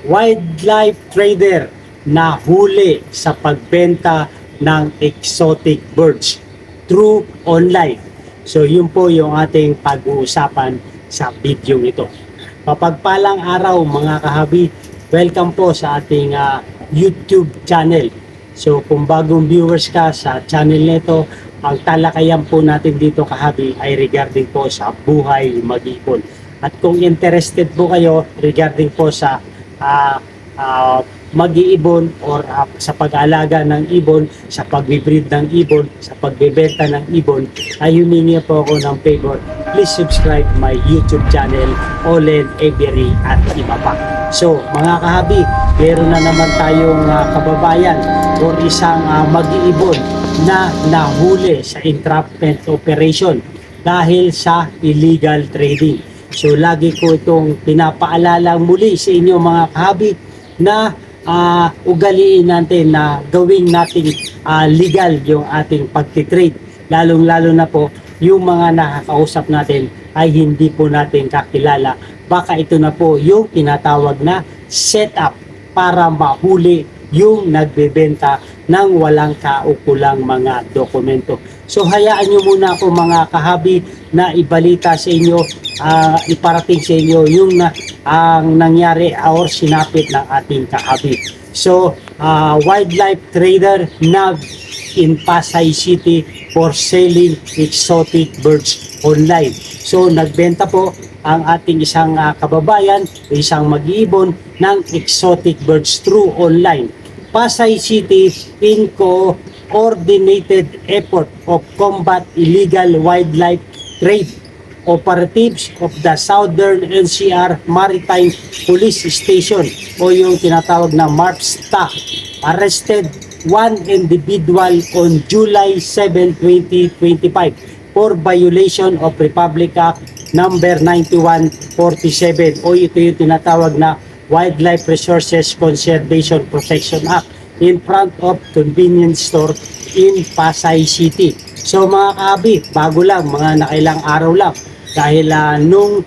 wildlife trader na huli sa pagbenta ng exotic birds through online. So yun po yung ating pag-uusapan sa video ito. Mapagpalang araw mga kahabi, welcome po sa ating YouTube channel. So kung bagong viewers ka sa channel nito, ang talakayan po natin dito kahabi ay regarding po sa buhay mag-ibon. At kung interested po kayo regarding po sa mag-iibon or sa pag-aalaga ng ibon, sa pag-breed ng ibon, sa pagbebenta ng ibon, ay humingi po ako ng favor. Please subscribe my YouTube channel, Olen Avery at iba pa. So mga kahabi, meron na naman tayong kababayan or isang mag-iibon na nahuli sa entrapment operation dahil sa illegal trading. So lagi ko itong pinapaalala muli sa inyo mga kahabi na ugaliin natin na gawing nating legal yung ating pagtitrade. Lalong-lalo na po yung mga nakakausap natin ay hindi po natin kakilala. Baka ito na po yung tinatawag na setup para mahuli yung nagbebenta ng walang kaukulang mga dokumento. So hayaan nyo muna ako mga kahabi na ibalita sa inyo, iparating sa inyo yung ang nangyari or sinapit ng ating kahabi. So wildlife trader na in Pasay City for selling exotic birds online. So nagbenta po ang ating isang kababayan, isang mag-iibon ng exotic birds through online. Pasay City in coordinated effort of combat illegal wildlife trade operatives of the Southern NCR Maritime Police Station o yung tinatawag na MARPSTA arrested one individual on July 7, 2025 for violation of Republic Act number 9147 o ito yung tinatawag na Wildlife Resources Conservation Protection Act in front of convenience store in Pasay City. So mga kaabi, bago lang, mga nakailang araw lang dahil nung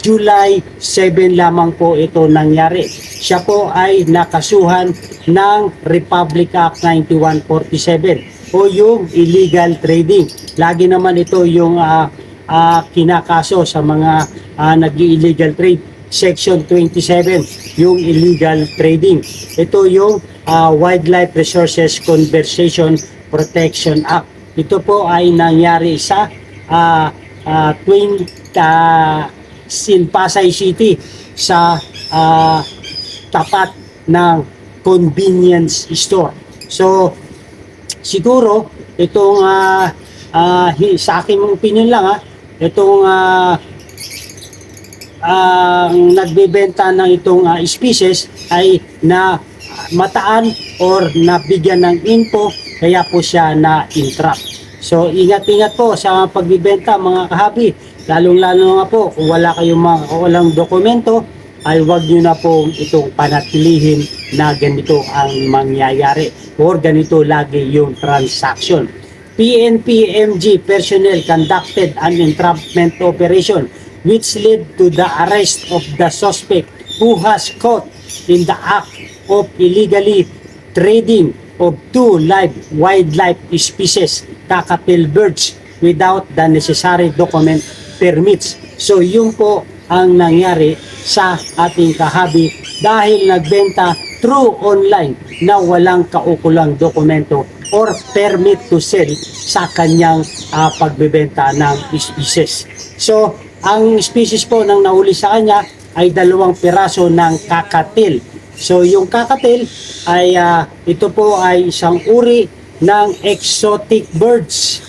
July 7 lamang po ito nangyari. Siya po ay nakasuhan ng Republic Act 9147 o yung illegal trading. Lagi naman ito yung kinakaso sa mga nag-illegal trade. Section 27, yung illegal trading. Ito yung Wildlife Resources Conservation Protection Act. Ito po ay nangyari sa in Pasay City sa tapat ng convenience store. So siguro itong sa aking opinion lang itong ang nagbebenta ng itong species ay na mataan or nabigyan ng info kaya po siya na entrap. So ingat-ingat po sa pagbebenta mga kahabi, lalong-lalo nga po kung wala kayong walang dokumento ay wag nyo na po itong panatilihin na ganito ang mangyayari or ganito lagi yung transaction. PNP-MG personnel conducted an entrapment operation which led to the arrest of the suspect who has caught in the act of illegally trading of two live wildlife species, cockatiel birds, without the necessary document permits. So yun po ang nangyari sa ating kahabi dahil nagbenta through online na walang kaukulang dokumento or permit to sell sa kanyang pagbebenta ng species. So ang species po ng nahuli sa kanya ay 2 piraso ng cockatiel. So yung cockatiel ay ito po ay isang uri ng exotic birds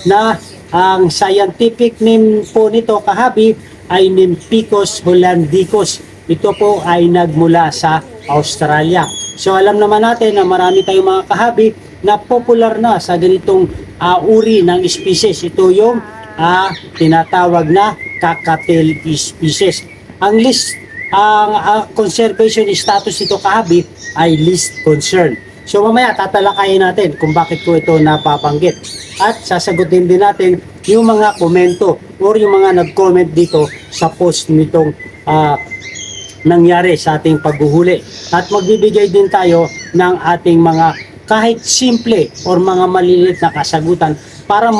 na ang scientific name po nito kahabi ay Nymphecus hollandicus. Ito po ay nagmula sa Australia. So alam naman natin na marami tayong mga kahabi na popular na sa ganitong uri ng species. Ito yung tinatawag na cockatiel species. Ang list, ang conservation status nito kahabi ay list concern. So mamaya tatalakayin natin kung bakit ko ito napabanggit. At sasagutin din natin yung mga komento or yung mga nag-comment dito sa post nitong nangyari sa ating paghuhuli. At magbibigay din tayo ng ating mga kahit simple or mga maliliit na kasagutan para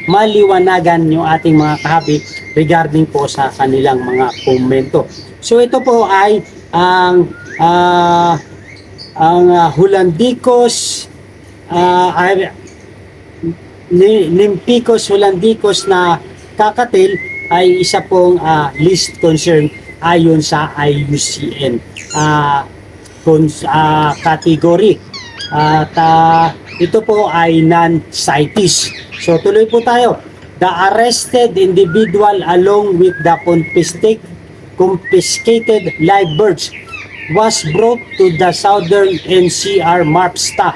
maliwanagan yung ating mga kahabi regarding po sa kanilang mga komento. So ito po ay ang Hollandicos Limpicus Hollandicus na kakatil ay isa pong least concern ayon sa IUCN category. At ito po ay non-CITES. So tuloy po tayo. The arrested individual along with the confiscated live birds was brought to the Southern NCR MARPSTA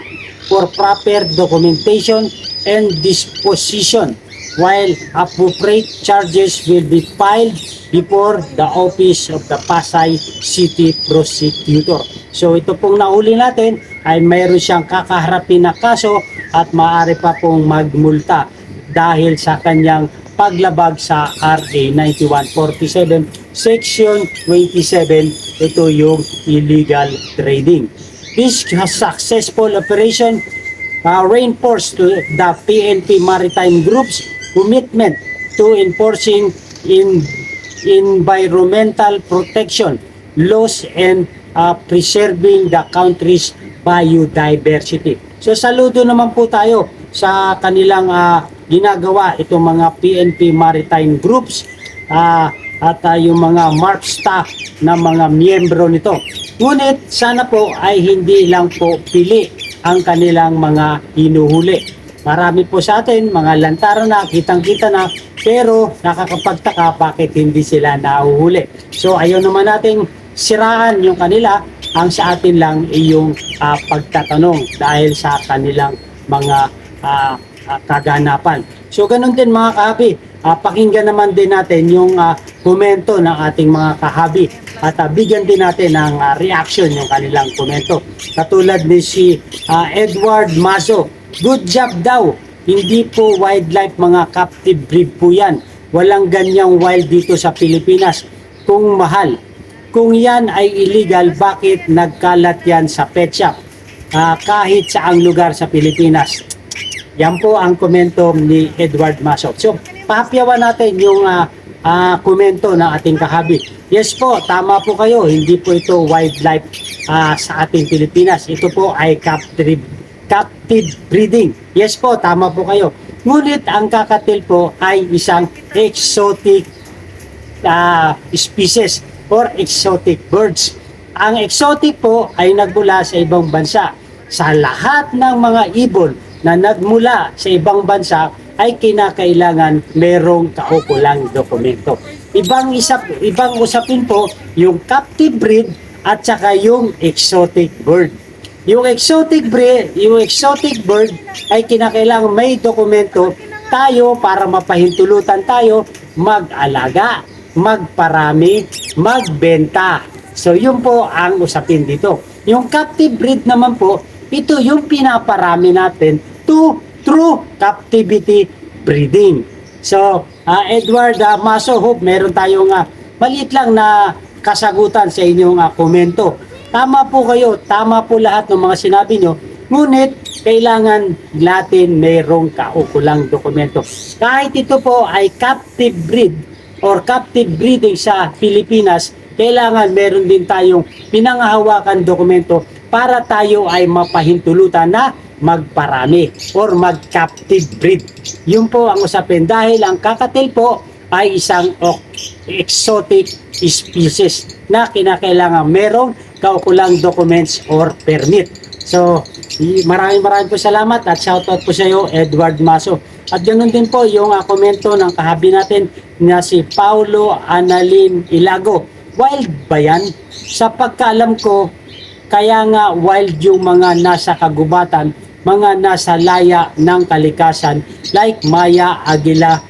for proper documentation and disposition, while appropriate charges will be filed before the office of the Pasay City Prosecutor. So ito pong nahuli natin ay mayroon siyang kakaharapin na kaso at maaari pa pong magmulta dahil sa kanyang paglabag sa RA 9147 Section 27. Ito yung illegal trading. This successful operation reinforced to the PNP Maritime Group's commitment to enforcing environmental protection laws and preserving the country's biodiversity. So saludo naman po tayo sa kanilang ginagawa itong mga PNP Maritime Groups at yung mga MARPSTA na mga miyembro nito. Ngunit sana po ay hindi lang po pili ang kanilang mga hinuhuli. Marami po sa atin, mga lantaran na, kitang-kita na, pero nakakapagtaka bakit hindi sila nahuhuli. So ayaw naman nating siraan yung kanila, ang sa atin lang ay yung pagtatanong dahil sa kanilang mga kaganapan. So ganun din mga kahabi, pakinggan naman din natin yung komento ng ating mga kahabi at bigyan din natin ng reaction yung kanilang komento. Katulad ni si Edward Maso, good job daw, hindi po wildlife, mga captive breed po yan. Walang ganyang wild dito sa Pilipinas. Kung mahal, kung yan ay illegal, bakit nagkalat yan sa pet shop kahit saang lugar sa Pilipinas? Yan po ang komento ni Edward Maso. So, pahapyawan natin yung komento ng ating kahabi. Yes po, tama po kayo. Hindi po ito wildlife sa ating Pilipinas. Ito po ay captive breeding. Yes po, tama po kayo. Ngunit ang kakatil po ay isang exotic species or exotic birds. Ang exotic po ay nagmula sa ibang bansa. Sa lahat ng mga ibon na nagmula sa ibang bansa ay kinakailangan merong kaukulang dokumento. Ibang usapin po yung captive breed at saka yung exotic bird. Yung exotic bird ay kinakailangan may dokumento tayo para mapahintulutan tayo mag-alaga, magparami, magbenta. So yun po ang usapin dito. Yung captive breed naman po, ito yung pinaparami natin through captivity breeding. So, Edward Maso, hope meron tayong maliit lang na kasagutan sa inyong komento. Tama po kayo, tama po lahat ng mga sinabi nyo, ngunit kailangan natin mayroong kaukulang dokumento. Kahit ito po ay captive breed or captive breeding sa Pilipinas, kailangan meron din tayong pinanghahawakan dokumento para tayo ay mapahintulutan na magparami or mag-captive breed. Yun po ang usapin dahil ang kakatil po ay isang exotic species na kinakailangan merong kaukulang documents or permit. So, maraming po salamat at shoutout po sa iyo, Edward Maso. At ganoon din po yung komento ng kahabi natin na si Paulo Analin Ilago. Wild ba yan? Sa pagkaalam ko, kaya nga wild yung mga nasa kagubatan, mga nasa laya ng kalikasan like Maya Aguila,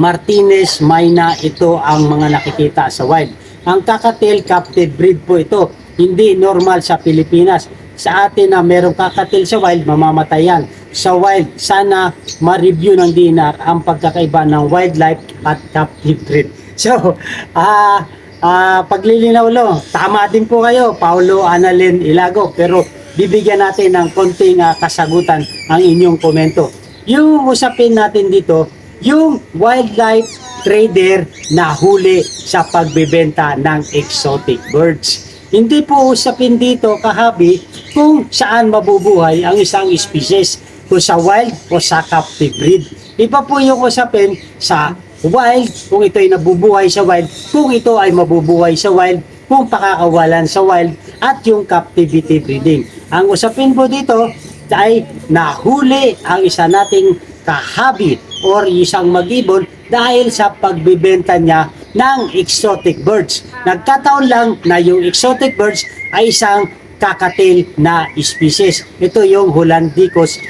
Martinez, Mayna, ito ang mga nakikita sa wild. Ang kakatil, captive breed po ito. Hindi normal sa Pilipinas. Sa atin na merong kakatil sa wild, mamamatay yan. Sa wild, sana ma-review ng DNR ang pagkakaiba ng wildlife at captive breed. So, paglilinaw lo, tama din po kayo, Paulo Annalyn Ilago, pero bibigyan natin ng konting kasagutan ang inyong komento. Yung usapin natin dito, yung wildlife trader na huli sa pagbebenta ng exotic birds. Hindi po usapin dito, kahabi, kung saan mabubuhay ang isang species, kung sa wild o sa captive breed. Iba po yung usapin sa wild, kung ito ay nabubuhay sa wild, kung ito ay mabubuhay sa wild, kung pakakawalan sa wild, at yung captivity breeding. Ang usapin po dito ay nahuli ang isa nating kahabi or isang mag-ibon dahil sa pagbibenta niya ng exotic birds. Nagkataon lang na yung exotic birds ay isang kakatil na species. Ito yung Hollandicus,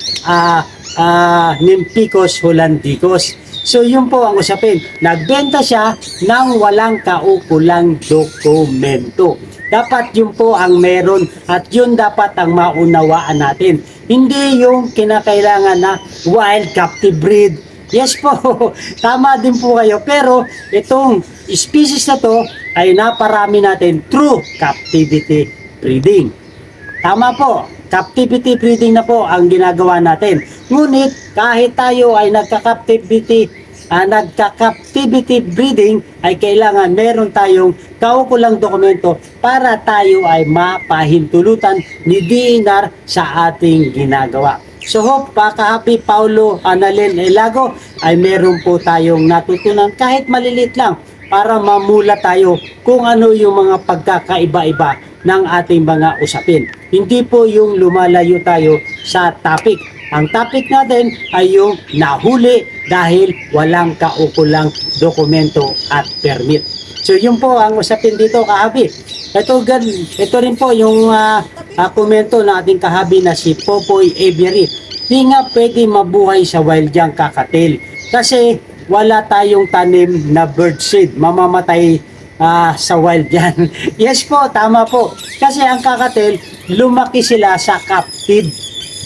Nymphicus hollandicus. So yun po ang usapin. Nagbenta siya ng walang kaukulang dokumento. Dapat yun po ang meron at yun dapat ang maunawaan natin. Hindi yung kinakailangan na wild captive breed. Yes po, tama din po kayo. Pero itong species na to ay naparami natin through captivity breeding. Tama po, captivity breeding na po ang ginagawa natin. Ngunit kahit tayo ay nagka-captivity breeding, ay kailangan meron tayong kaukulang dokumento para tayo ay mapahintulutan ni DNR sa ating ginagawa. So hope kahapi Paulo Annalyn Ilago ay meron po tayong natutunan kahit malilit lang para mamula tayo kung ano yung mga pagkakaiba-iba ng ating mga usapin. Hindi po yung lumalayo tayo sa topic. Ang topic natin ay yung nahuli dahil walang kaukulang dokumento at permit. So yun po ang usapin dito, kahabi. Ito rin po yung komento ng ating kahabi na si Popoy Avery. Di nga pwede mabuhay sa wild yung kakatil kasi wala tayong tanim na bird seed. Mamamatay sa wild yan. Yes po, tama po. Kasi ang kakatil, lumaki sila sa captive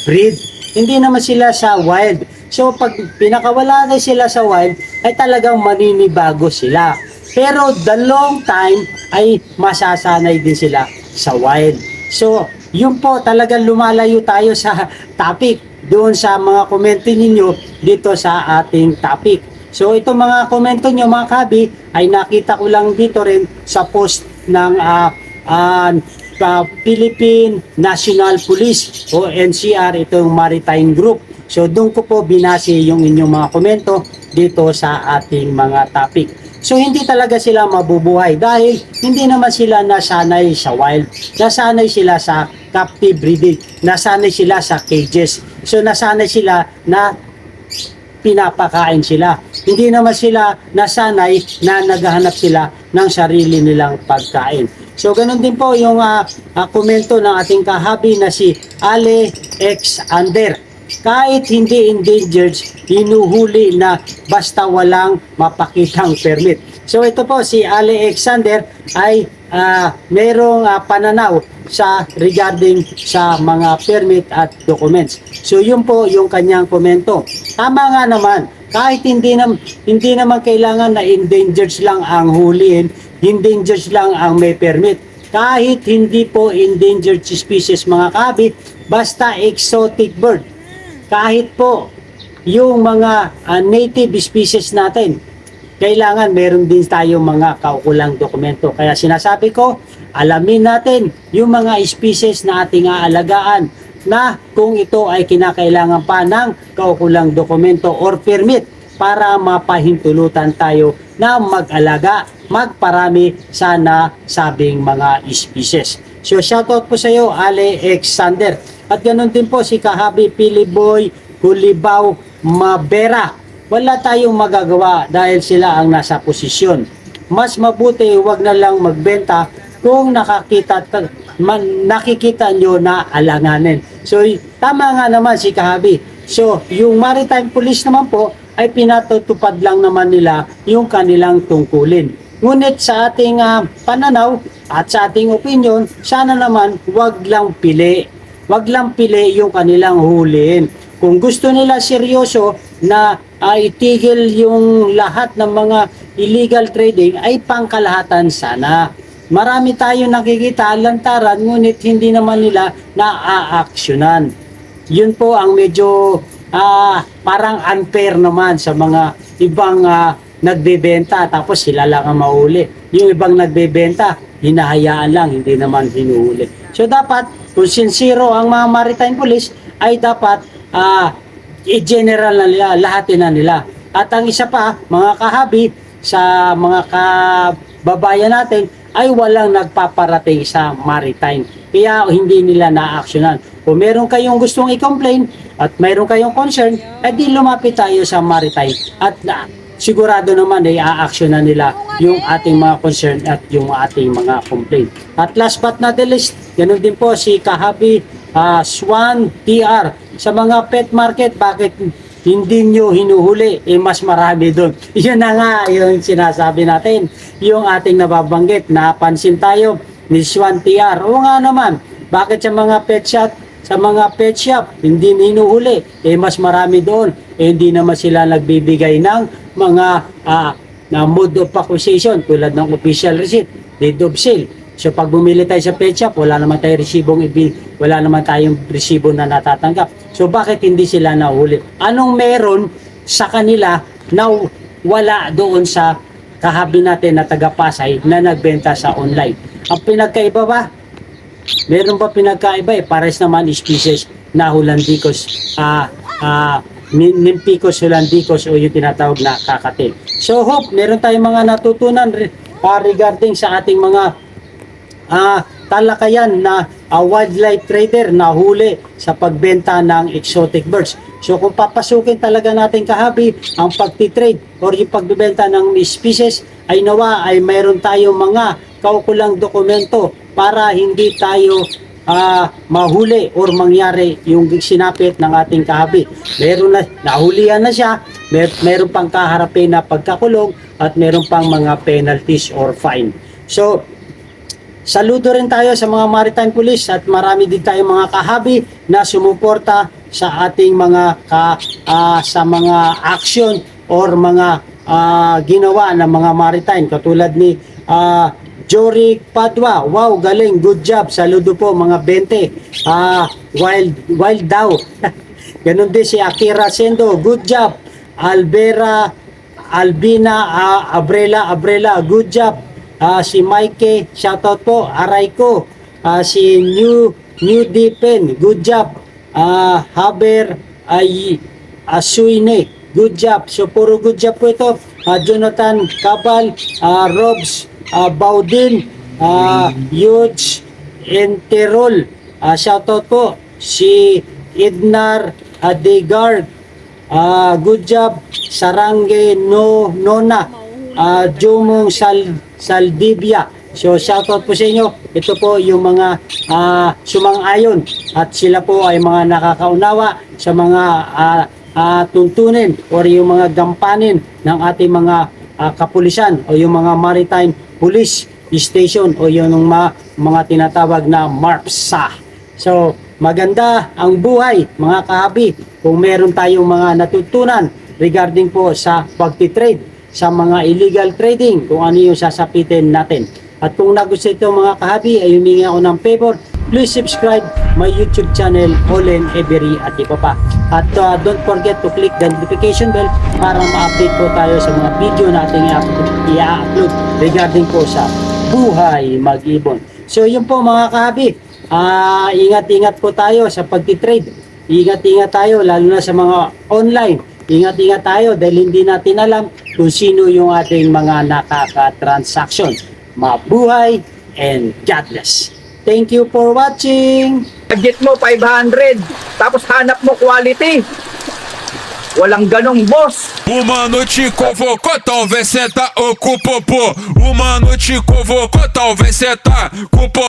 breed. Hindi naman sila sa wild. So pag pinakawala na sila sa wild, ay talagang maninibago sila. Pero the long time ay masasanay din sila sa wild. So yun po, talagang lumalayo tayo sa topic doon sa mga komento ninyo dito sa ating topic. So itong mga komento nyo mga kabi ay nakita ko lang dito rin sa post ng Philippine National Police o NCR, itong maritime group. So doon ko po binase yung inyong mga komento dito sa ating mga topic. So hindi talaga sila mabubuhay dahil hindi naman sila nasanay sa wild. Nasanay sila sa captive breeding. Nasanay sila sa cages. So nasanay sila na pinapakain sila. Hindi naman sila nasanay na naghahanap sila ng sarili nilang pagkain. So ganun din po yung komento ng ating kahabi na si Ale X Ander. Kahit hindi endangered, hinuhuli na basta walang mapakitang permit. So ito po si Ale Alexander ay merong pananaw sa regarding sa mga permit at documents. So yun po yung kanyang komento. Tama nga naman, kahit hindi naman kailangan na endangered lang ang huliin, endangered lang ang may permit. Kahit hindi po endangered species mga kabi, basta exotic bird. Kahit po yung mga native species natin, kailangan meron din tayong mga kaukulang dokumento. Kaya sinasabi ko, alamin natin yung mga species na ating aalagaan na kung ito ay kinakailangan pa ng kaukulang dokumento or permit para mapahintulutan tayo na mag-alaga, magparami sa nasabing mga species. So shoutout po sa iyo, Ale Alexander. At ganoon din po si Kahabi Piliboy Kulibaw Mabera. Wala tayong magagawa dahil sila ang nasa posisyon. Mas mabuti wag na lang magbenta kung nakikita nyo na alanganin. So tama nga naman si Kahabi. So yung Maritime Police naman po ay pinatutupad lang naman nila yung kanilang tungkulin. Ngunit sa ating pananaw at sa ating opinion, sana naman wag lang pili. Wag lang pili yung kanilang huliin. Kung gusto nila seryoso na itigil yung lahat ng mga illegal trading ay pangkalahatan sana. Marami tayong nakikita lantaran ngunit hindi naman nila naaaksyonan. Yun po ang medyo parang unfair naman sa mga ibang nagbebenta tapos sila lang ang mahuli. Yung ibang nagbebenta, hinahayaan lang, hindi naman hinuhuli. So dapat, kung sincero ang mga maritime police, ay dapat i-general na nila, lahatin na nila. At ang isa pa, mga kahabi, sa mga kababayan natin, ay walang nagpaparating sa maritime. Kaya hindi nila na-actionan. Kung meron kayong gustong i-complain at meron kayong concern, edi lumapit tayo sa maritime. At sigurado naman ay a-actionan nila yung ating mga concern at yung ating mga complaint. At last but not the least, ganun din po si Kahabi Swan TR. Sa mga pet market, bakit hindi nyo hinuhuli? Mas marami doon. Yun na nga yung sinasabi natin. Yung ating nababanggit, napansin tayo ni Swan TR. Oo nga naman, bakit sa mga pet shop, hindi hinuhuli? Mas marami doon. Hindi naman sila nagbibigay ng mga mode of acquisition tulad ng official receipt, deed of sale. So pag bumili tayo sa pet shop, wala naman tayong resibo na natatanggap. So bakit hindi sila nahuli? Anong meron sa kanila na wala doon sa kahabi natin na taga-Pasay na nagbenta sa online? Ang pinagkaiba ba? Meron ba pinagkaiba? Pares naman species na Hollandicus, Nymphicus hollandicus o yung tinatawag na kakatil. So hope meron tayong mga natutunan regarding sa ating mga talakayan na wildlife trader na huli sa pagbenta ng exotic birds. So kung papasukin talaga natin kahabi ang pagtitrade or yung pagbebenta ng species, ay nawa ay mayroon tayong mga kaukulang dokumento para hindi tayo mahuli or mangyari yung sinapit ng ating kahabi. Meron na, nahulihan na siya, meron pang kaharapin na pagkakulong at meron pang mga penalties or fine. So, saludo rin tayo sa mga maritime police at marami din tayong mga kahabi na sumuporta sa ating mga sa mga action or mga ginawa ng mga maritime katulad ni Jory Padua. Wow, galing, good job. Saludo po mga 20. Wild daw. Ganon din si Akira Sendo, good job. Albina Abrela, good job. Si Mike, shoutout po. Arayko, si New Deepen, good job. Haber Asuine, good job. So puro good job po ito. Jonathan Cabal, Robs Baudin, Huge Enterol, shoutout po. Si Ednar Adegard, good job. Sarange Nona, Jumong Saldivia. So shoutout po sa inyo. Ito po yung mga sumang-ayon at sila po ay mga nakakaunawa sa mga tuntunin or yung mga gampanin ng ating mga kapulisan o yung mga maritime police station o yung mga tinatawag na MARPSA. So maganda ang buhay mga kahabi kung meron tayong mga natutunan regarding po sa pagtitrade, sa mga illegal trading, kung ano yung sasapitin natin. At kung nagustuhan ito mga kahabi ay humingi ako ng favor, please subscribe my YouTube channel, Olen Every at iba pa. At don't forget to click the notification bell para ma-update po tayo sa mga video na ating i-upload regarding po sa buhay mag-ibon. So yun po mga kahabi, ingat-ingat po tayo sa pagtitrade. Ingat-ingat tayo lalo na sa mga online. Ingat-ingat tayo dahil hindi natin alam kung sino yung ating mga nakaka-transaction. Mabuhay and God bless. Thank you for watching. Budget mo 500, tapos hanap mo quality. Walang ganong boss. Uma noite convocou, talvez cê tá ocupo, pô. Uma noite convocou, talvez cê tá com